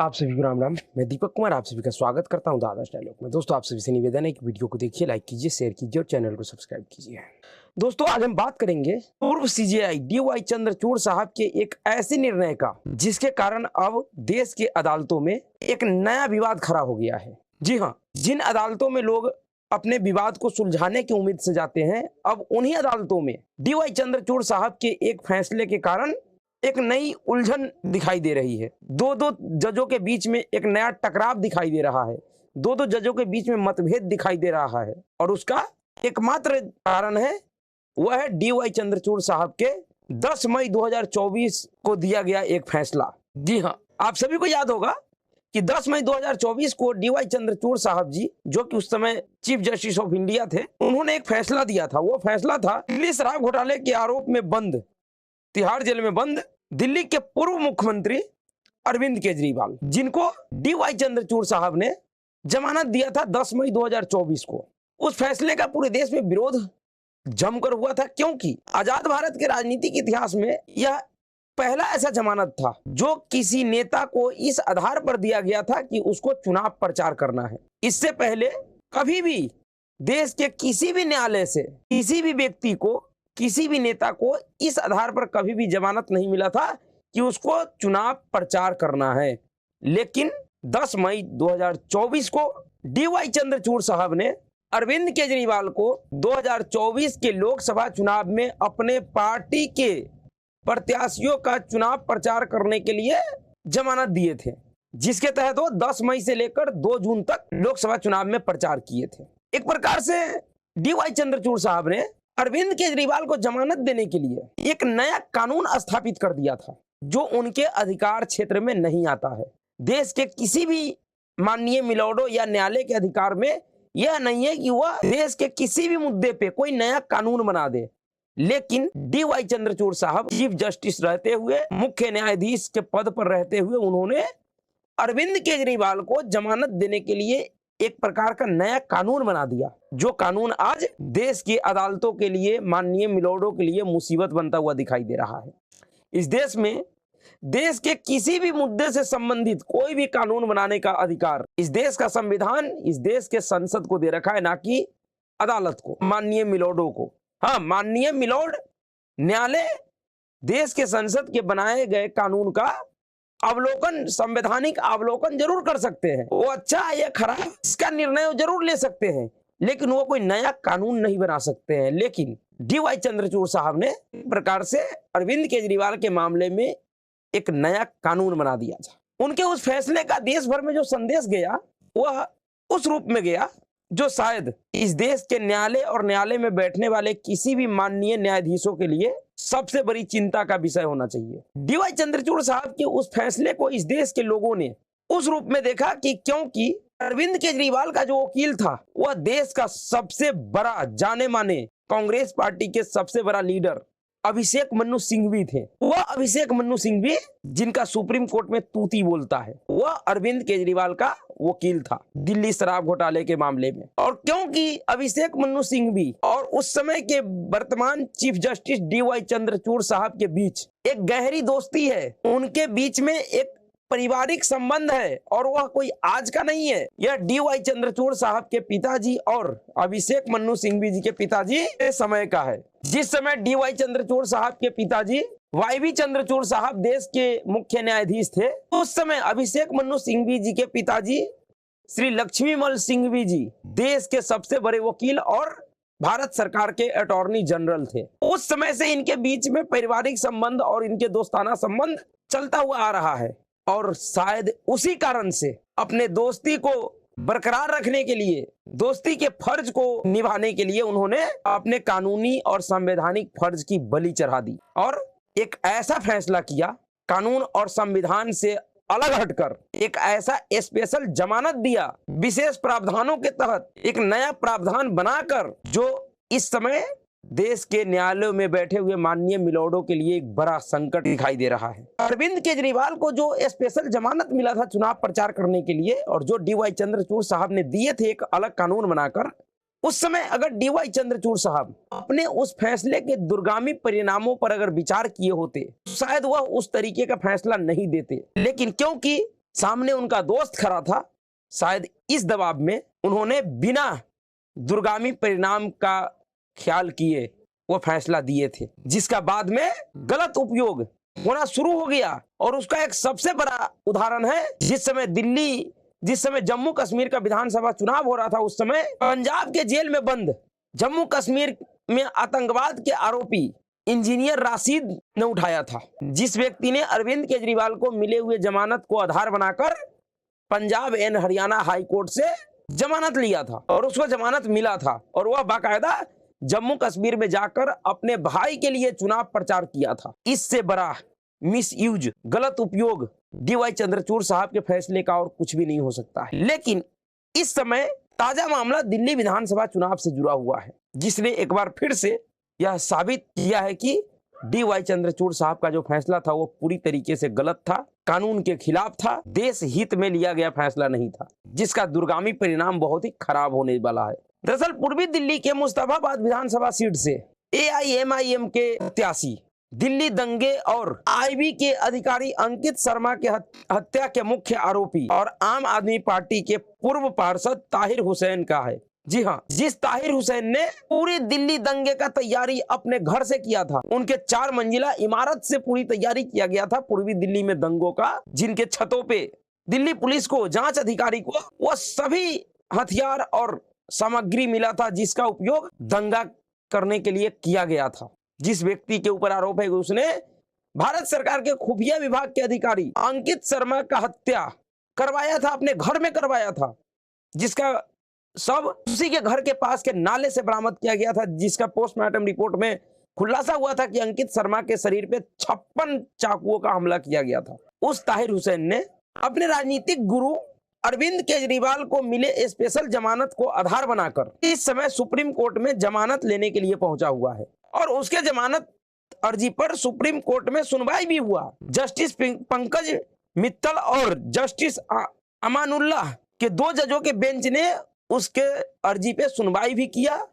आप सभी को राम राम। मैं दीपक कुमार आप सभी का स्वागत करता हूं दादा डायलॉग में। दोस्तों, आप सभी से निवेदन है कि वीडियो को देखिए, लाइक कीजिए, शेयर कीजिए और चैनल को सब्सक्राइब कीजिए। दोस्तों, आज हम बात करेंगे पूर्व सीजेआई DY चंद्रचूड़ साहब के एक ऐसे निर्णय का जिसके कारण अब देश के अदालतों में एक नया विवाद खड़ा हो गया है। जी हाँ, जिन अदालतों में लोग अपने विवाद को सुलझाने की उम्मीद से जाते हैं, अब उन्हीं अदालतों में DY चंद्रचूड़ साहब के एक फैसले के कारण एक नई उलझन दिखाई दे रही है। दो जजों के बीच में एक नया टकराव दिखाई दे रहा है। दो जजों के बीच में मतभेद दिखाई दे रहा है और उसका एकमात्र कारण है वह है DY चंद्रचूड़ साहब के 10 मई 2024 को दिया गया एक फैसला। जी हाँ, आप सभी को याद होगा कि 10 मई 2024 को DY चंद्रचूड़ साहब जी, जो कि उस समय चीफ जस्टिस ऑफ इंडिया थे, उन्होंने एक फैसला दिया था। वो फैसला था दिल्ली शराब घोटाले के आरोप में बंद, तिहाड़ जेल में बंद दिल्ली के पूर्व मुख्यमंत्री अरविंद केजरीवाल, जिनको DY चंद्रचूड़ साहब ने जमानत दिया था 10 मई 2024 को। उस फैसले का पूरे देश में विरोध जमकर हुआ था, क्योंकि आजाद भारत के राजनीतिक इतिहास में यह पहला ऐसा जमानत था जो किसी नेता को इस आधार पर दिया गया था कि उसको चुनाव प्रचार करना है। इससे पहले कभी भी देश के किसी भी न्यायालय से किसी भी व्यक्ति को, किसी भी नेता को इस आधार पर कभी भी जमानत नहीं मिला था कि उसको चुनाव प्रचार करना है। लेकिन 10 मई 2024 को DY चंद्रचूड़ साहब ने अरविंद केजरीवाल को 2024 के लोकसभा चुनाव में अपने पार्टी के प्रत्याशियों का चुनाव प्रचार करने के लिए जमानत दिए थे, जिसके तहत वो 10 मई से लेकर 2 जून तक लोकसभा चुनाव में प्रचार किए थे। एक प्रकार से DY चंद्रचूड़ साहब ने अरविंद केजरीवाल को जमानत देने के लिए एक नया कानून स्थापित कर दिया था, जो उनके अधिकार क्षेत्र में नहीं आता है। देश के किसी भी माननीय मिलोडो या न्यायालय के अधिकार में यह नहीं है कि वह देश के किसी भी मुद्दे पे कोई नया कानून बना दे। लेकिन DY चंद्रचूड़ साहब चीफ जस्टिस रहते हुए, मुख्य न्यायाधीश के पद पर रहते हुए, उन्होंने अरविंद केजरीवाल को जमानत देने के लिए एक प्रकार का नया कानून बना दिया, जो कानून आज देश की अदालतों के लिए, माननीय मिलोडों के लिए मुसीबत बनता हुआ दिखाई दे रहा है। इस देश में देश के किसी भी मुद्दे से संबंधित कोई भी कानून बनाने का अधिकार इस देश का संविधान, इस देश के संसद को दे रखा है, ना कि अदालत को, माननीय मिलोडों को। हाँ, माननीय मिलोड न्यायालय देश के संसद के बनाए गए कानून का अवलोकन, संवैधानिक अवलोकन जरूर कर सकते हैं। वो अच्छा है या खराब, इसका निर्णय जरूर ले सकते हैं, लेकिन वो कोई नया कानून नहीं बना सकते हैं। लेकिन DY चंद्रचूड़ साहब ने एक प्रकार से अरविंद केजरीवाल के मामले में एक नया कानून बना दिया था। उनके उस फैसले का देश भर में जो संदेश गया, वह उस रूप में गया जो शायद इस देश के न्यायालय और न्यायालय में बैठने वाले किसी भी माननीय न्यायाधीशों के लिए सबसे बड़ी चिंता का विषय होना चाहिए। DY चंद्रचूड़ साहब के उस फैसले को इस देश के लोगों ने उस रूप में देखा कि क्योंकि अरविंद केजरीवाल का जो वकील था, वह देश का सबसे बड़ा जाने माने कांग्रेस पार्टी के सबसे बड़ा लीडर अभिषेक मनु सिंघवी थे। वह अभिषेक मनु सिंघवी, जिनका सुप्रीम कोर्ट में तूती बोलता है, वह अरविंद केजरीवाल का वकील था दिल्ली शराब घोटाले के मामले में। और क्योंकि अभिषेक मनु सिंघवी और उस समय के वर्तमान चीफ जस्टिस DY चंद्रचूड़ साहब के बीच एक गहरी दोस्ती है, उनके बीच में एक पारिवारिक संबंध है, और वह कोई आज का नहीं है। यह DY चंद्रचूड़ साहब के पिताजी और अभिषेक मनु सिंघवी जी के पिताजी के समय का है। जिस समय DY चंद्रचूड़ साहब के पिताजी YB चंद्रचूड़ साहब देश के मुख्य न्यायाधीश थे, उस समय अभिषेक मनु सिंघवी जी के पिताजी श्री लक्ष्मीमल सिंघवी जी देश के सबसे बड़े वकील और भारत सरकार के अटॉर्नी जनरल थे। उस समय से इनके बीच में पारिवारिक संबंध और इनके दोस्ताना संबंध चलता हुआ आ रहा है, और शायद उसी कारण से अपने दोस्ती को बरकरार रखने के लिए, दोस्ती के फर्ज को निभाने के लिए उन्होंने अपने कानूनी और संवैधानिक फर्ज की बलि चढ़ा दी और एक ऐसा फैसला किया, कानून और संविधान से अलग हटकर एक ऐसा स्पेशल जमानत दिया, विशेष प्रावधानों के तहत एक नया प्रावधान बनाकर, जो इस समय देश के न्यायालयों में बैठे हुए माननीय मिलोडों के लिए एक बड़ा संकट दिखाई दे रहा है। अरविंद केजरीवाल को जो स्पेशल जमानत मिला था चुनाव प्रचार करने के लिए, और जो DY चंद्रचूड़ साहब ने दिए थे एक अलग कानून बनाकर, उस समय अगर DY चंद्रचूड़ साहब अपने उस फैसले के दूरगामी परिणामों पर अगर विचार किए होते, शायद वह उस तरीके का फैसला नहीं देते। लेकिन क्योंकि सामने उनका दोस्त खड़ा था। शायद इस दबाव में उन्होंने बिना दूरगामी परिणाम का ख्याल किए वो फैसला दिए थे, जिसका बाद में गलत उपयोग होना शुरू हो गया। और उसका एक सबसे बड़ा उदाहरण है, जिस समय जम्मू कश्मीर का विधानसभा चुनाव हो रहा था, उस समय पंजाब के जेल में बंद जम्मू कश्मीर में आतंकवाद के आरोपी इंजीनियर राशिद ने उठाया था, जिस व्यक्ति ने अरविंद केजरीवाल को मिले हुए जमानत को आधार बनाकर Punjab and Haryana high court से जमानत लिया था और उसको जमानत मिला था। और वह बाकायदा जम्मू कश्मीर में जाकर अपने भाई के लिए चुनाव प्रचार किया था। इससे बड़ा मिसयूज, गलत उपयोग DY चंद्रचूड़ साहब के फैसले का और कुछ भी नहीं हो सकता है। लेकिन इस समय ताजा मामला दिल्ली विधानसभा चुनाव से जुड़ा हुआ है, जिसने एक बार फिर से यह साबित किया है कि DY चंद्रचूड़ साहब का जो फैसला था वो पूरी तरीके से गलत था, कानून के खिलाफ था, देश हित में लिया गया फैसला नहीं था, जिसका दूरगामी परिणाम बहुत ही खराब होने वाला है। दरअसल पूर्वी दिल्ली के मुस्तफाबाद विधानसभा सीट से AIMIM के प्रत्याशी, दिल्ली दंगे और IB के अधिकारी अंकित शर्मा के हत्या के मुख्य आरोपी और आम आदमी पार्टी के पूर्व पार्षद ताहिर हुसैन का है। जी हाँ, जिस ताहिर हुसैन ने पूरी दिल्ली दंगे का तैयारी अपने घर से किया था, उनके 4 मंजिला इमारत से पूरी तैयारी किया गया था पूर्वी दिल्ली में दंगों का, जिनके छतों पे दिल्ली पुलिस को, जांच अधिकारी को वो सभी हथियार और सामग्री मिला था जिसका उपयोग दंगा करने के लिए किया गया था। जिस व्यक्ति के ऊपर आरोप है उसने भारत सरकार के खुफिया विभाग के अधिकारी अंकित शर्मा का हत्या करवाया था, अपने घर में करवाया था, जिसका सब उसी के घर के पास के नाले से बरामद किया गया था, जिसका पोस्टमार्टम रिपोर्ट में खुलासा हुआ था कि अंकित शर्मा के शरीर पे 56 चाकुओं का हमला किया गया था। उस ताहिर हुसैन ने अपने राजनीतिक गुरु अरविंद केजरीवाल को मिले स्पेशल जमानत को आधार बनाकर इस समय सुप्रीम कोर्ट में जमानत लेने के लिए पहुंचा हुआ है और उसके जमानत अर्जी पर सुप्रीम कोर्ट में सुनवाई भी हुआ। जस्टिस पंकज मित्तल और जस्टिस अमानुल्लाह के 2 जजों के बेंच ने उसके अर्जी पे सुनवाई भी किया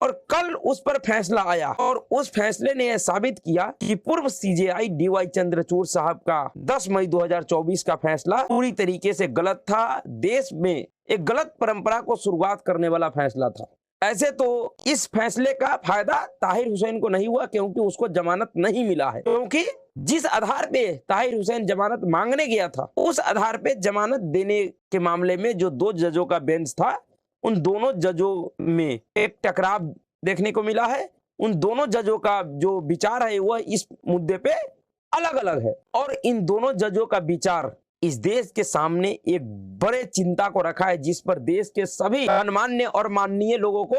और कल उस पर फैसला आया और उस फैसले ने यह साबित किया कि पूर्व CJI DY चंद्रचूड़ साहब का 10 मई 2024 का फैसला पूरी तरीके से गलत था, देश में एक गलत परंपरा को शुरुआत करने वाला फैसला था। ऐसे तो इस फैसले का फायदा ताहिर हुसैन को नहीं हुआ, क्योंकि उसको जमानत नहीं मिला है, क्योंकि जिस आधार पे ताहिर हुसैन जमानत मांगने गया था, उस आधार पे जमानत देने के मामले में जो 2 जजों का बेंच था, उन दोनों जजों में एक टकराव देखने को मिला है। उन दोनों जजों का जो विचार है वह इस मुद्दे पे अलग अलग है और इन दोनों जजों का विचार इस देश के सामने एक बड़े चिंता को रखा है, जिस पर देश के सभी गणमान्य और माननीय लोगों को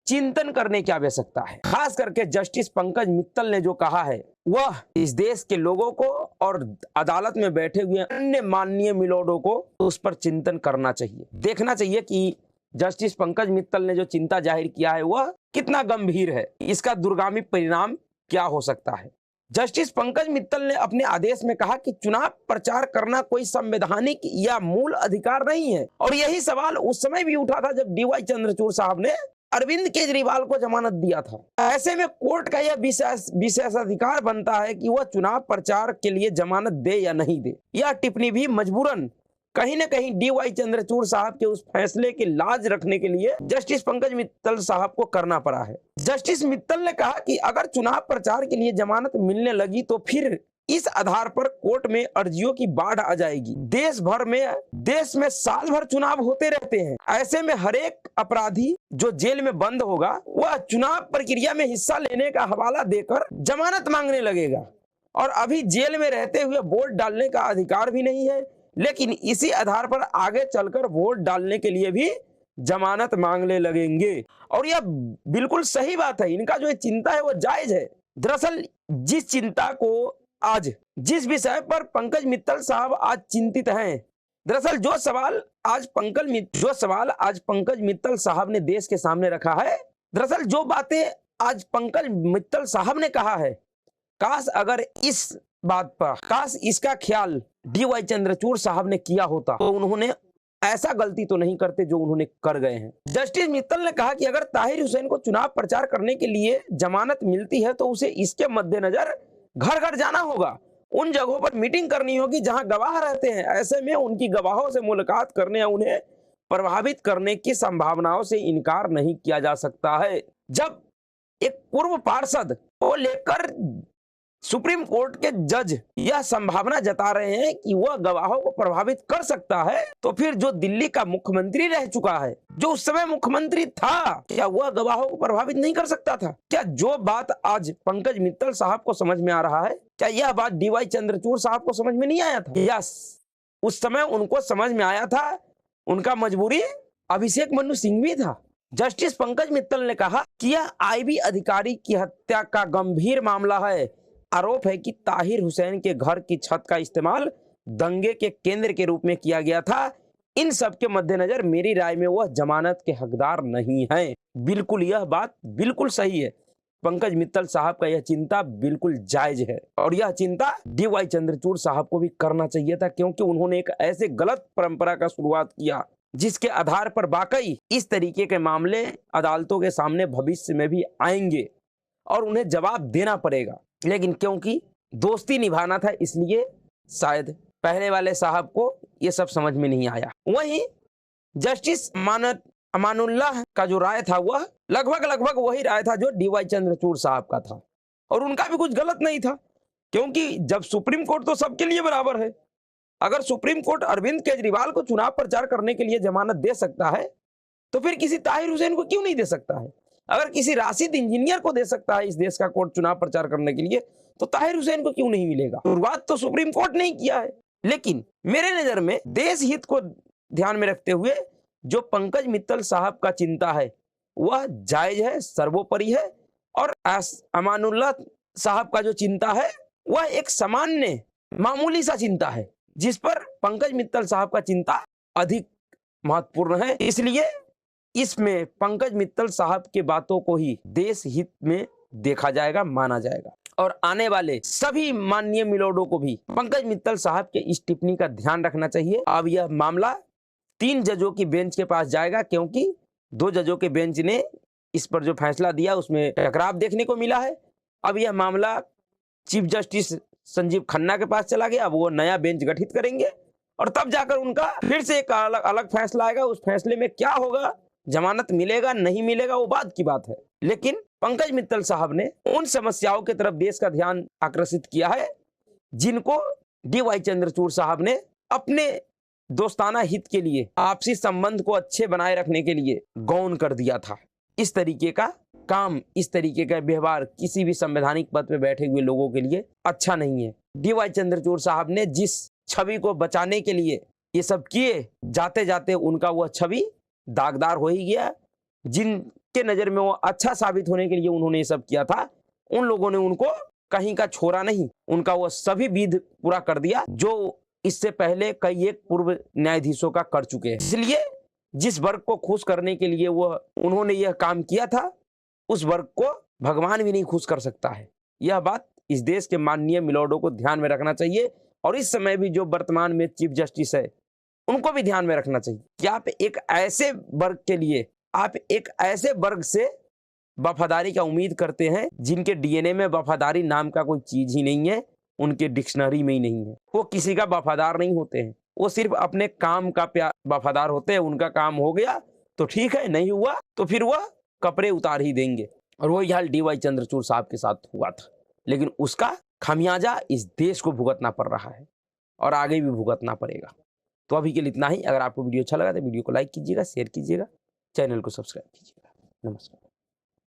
चिंतन करने की आवश्यकता है। खास करके जस्टिस पंकज मित्तल ने जो कहा है वह इस देश के लोगों को और अदालत में बैठे हुए अन्य माननीय मिलोडों को उस पर चिंतन करना चाहिए, देखना चाहिए कि जस्टिस पंकज मित्तल ने जो चिंता जाहिर किया है वह कितना गंभीर है, इसका दूरगामी परिणाम क्या हो सकता है। जस्टिस पंकज मित्तल ने अपने आदेश में कहा कि चुनाव प्रचार करना कोई संवैधानिक या मूल अधिकार नहीं है और यही सवाल उस समय भी उठा था जब DY चंद्रचूड़ साहब ने अरविंद केजरीवाल को जमानत दिया था। ऐसे में कोर्ट का यह विशेषाधिकार बनता है कि वह चुनाव प्रचार के लिए जमानत दे या नहीं दे। यह टिप्पणी भी मजबूरन कहीं न कहीं DY चंद्रचूड़ साहब के उस फैसले की लाज रखने के लिए जस्टिस पंकज मित्तल साहब को करना पड़ा है। जस्टिस मित्तल ने कहा कि अगर चुनाव प्रचार के लिए जमानत मिलने लगी तो फिर इस आधार पर कोर्ट में अर्जियों की बाढ़ आ जाएगी। देश में साल भर चुनाव होते रहते हैं। ऐसे में हर एक अपराधी जो जेल में बंद होगा वह चुनाव प्रक्रिया में हिस्सा लेने का हवाला देकर जमानत मांगने लगेगा और अभी जेल में रहते हुए वोट डालने का अधिकार भी नहीं है, लेकिन इसी आधार पर आगे चलकर वोट डालने के लिए भी जमानत मांगने लगेंगे। और यह बिल्कुल सही बात है, इनका जो चिंता है वो जायज है। दरअसल जिस चिंता को आज जिस विषय पर पंकज मित्तल साहब आज चिंतित हैं, दरअसल जो सवाल आज पंकज मित्तल साहब ने देश के सामने रखा है, दरअसल जो बातें आज पंकज मित्तल साहब ने कहा है, काश इसका ख्याल DY चंद्रचूड़ साहब ने किया होता तो उन्होंने ऐसा गलती तो नहीं करते जो उन्होंने कर गए हैं। जस्टिस मित्तल ने कहा कि अगर ताहिर हुसैन को चुनाव प्रचार करने के लिए जमानत मिलती है तो उसे इसके मद्देनजर घर घर जाना होगा उन जगहों पर मीटिंग करनी होगी जहां गवाह रहते हैं। ऐसे में उनकी गवाहों से मुलाकात करने या उन्हें प्रभावित करने की संभावनाओं से इनकार नहीं किया जा सकता है। जब एक पूर्व पार्षद को लेकर सुप्रीम कोर्ट के जज यह संभावना जता रहे हैं कि वह गवाहों को प्रभावित कर सकता है, तो फिर जो दिल्ली का मुख्यमंत्री रह चुका है, जो उस समय मुख्यमंत्री था, क्या वह गवाहों को प्रभावित नहीं कर सकता था? क्या जो बात आज पंकज मित्तल साहब को समझ में आ रहा है, क्या यह बात डीवाई चंद्रचूड़ साहब को समझ में नहीं आया था? या उस समय उनको समझ में आया था? उनका मजबूरी अभिषेक मनु सिंह भी था। जस्टिस पंकज मित्तल ने कहा कि यह आईबी अधिकारी की हत्या का गंभीर मामला है। आरोप है कि ताहिर हुसैन के घर की छत का इस्तेमाल दंगे के केंद्र के रूप में किया गया था। इन सब के मद्देनजर मेरी राय में वह जमानत के हकदार नहीं है। बिल्कुल, यह बात बिल्कुल सही है। पंकज मित्तल साहब का यह चिंता बिल्कुल जायज है और यह चिंता डीवाई चंद्रचूड़ साहब को भी करना चाहिए था, क्योंकि उन्होंने एक ऐसे गलत परंपरा का शुरुआत किया जिसके आधार पर वाकई इस तरीके के मामले अदालतों के सामने भविष्य में भी आएंगे और उन्हें जवाब देना पड़ेगा। लेकिन क्योंकि दोस्ती निभाना था, इसलिए शायद पहले वाले साहब को यह सब समझ में नहीं आया। वहीं जस्टिस अमानुल्लाह का जो राय था वह लगभग वही राय था जो डीवाई चंद्रचूड़ साहब का था, और उनका भी कुछ गलत नहीं था, क्योंकि जब सुप्रीम कोर्ट तो सबके लिए बराबर है। अगर सुप्रीम कोर्ट अरविंद केजरीवाल को चुनाव प्रचार करने के लिए जमानत दे सकता है, तो फिर किसी ताहिर हुसैन को क्यों नहीं दे सकता है? अगर किसी राशिद इंजीनियर को दे सकता है इस देश का कोर्ट चुनाव प्रचार करने के लिए, तो ताहिर हुसैन को क्यों नहीं मिलेगा? शुरुआत तो सुप्रीम कोर्ट ने ही किया है। लेकिन मेरे नजर में देश हित को ध्यान में रखते हुए जो पंकज मित्तल साहब का चिंता है वह जायज है, सर्वोपरि है, और अमानुल्लाह साहब का जो चिंता है वह एक सामान्य मामूली सा चिंता है, जिस पर पंकज मित्तल साहब का चिंता अधिक महत्वपूर्ण है। इसलिए इसमें पंकज मित्तल साहब के बातों को ही देश हित में देखा जाएगा, माना जाएगा, और आने वाले सभी माननीय मिलोडों को भी पंकज मित्तल साहब के इस टिप्पणी का ध्यान रखना चाहिए। अब यह मामला 3 जजों की बेंच के पास जाएगा, क्योंकि 2 जजों के बेंच ने इस पर जो फैसला दिया उसमें टकराव देखने को मिला है। अब यह मामला चीफ जस्टिस संजीव खन्ना के पास चला गया। अब वो नया बेंच गठित करेंगे और तब जाकर उनका फिर से एक अलग फैसला आएगा। उस फैसले में क्या होगा, जमानत मिलेगा नहीं मिलेगा, वो बात की बात है। लेकिन पंकज मित्तल साहब ने उन समस्याओं की तरफ देश का ध्यान आकर्षित किया है जिनको डीवाई चंद्रचूड़ साहब ने अपने दोस्ताना हित के लिए, आपसी संबंध को अच्छे बनाए रखने के लिए गौण कर दिया था। इस तरीके का काम, इस तरीके का व्यवहार किसी भी संवैधानिक पद पे बैठे हुए लोगों के लिए अच्छा नहीं है। डीवाई चंद्रचूड़ साहब ने जिस छवि को बचाने के लिए ये सब किए, जाते जाते उनका वह छवि दागदार हो ही गया। जिनके नजर में वो अच्छा साबित होने के लिए उन्होंने ये सब किया था, उन लोगों ने उनको कहीं का छोड़ा नहीं, उनका वह सभी विध पूरा कर दिया जो इससे पहले कई एक पूर्व न्यायाधीशों का कर चुके हैं। इसलिए जिस वर्ग को खुश करने के लिए वह उन्होंने यह काम किया था, उस वर्ग को भगवान भी नहीं खुश कर सकता है। यह बात इस देश के माननीय मिलोडों को ध्यान में रखना चाहिए, और इस समय भी जो वर्तमान में चीफ जस्टिस है उनको भी ध्यान में रखना चाहिए कि आप एक ऐसे वर्ग के लिए, आप एक ऐसे वर्ग से वफादारी का उम्मीद करते हैं जिनके डीएनए में वफादारी नाम का कोई चीज ही नहीं है, उनके डिक्शनरी में ही नहीं है। वो किसी का वफादार नहीं होते हैं, वो सिर्फ अपने काम का वफादार होते हैं। उनका काम हो गया तो ठीक है, नहीं हुआ तो फिर वह कपड़े उतार ही देंगे। और वही हाल डीवाई चंद्रचूड़ साहब के साथ हुआ था, लेकिन उसका खामियाजा इस देश को भुगतना पड़ रहा है और आगे भी भुगतना पड़ेगा। तो अभी के लिए इतना ही। अगर आपको वीडियो अच्छा लगा तो वीडियो को लाइक कीजिएगा, शेयर कीजिएगा, चैनल को सब्सक्राइब कीजिएगा। नमस्कार।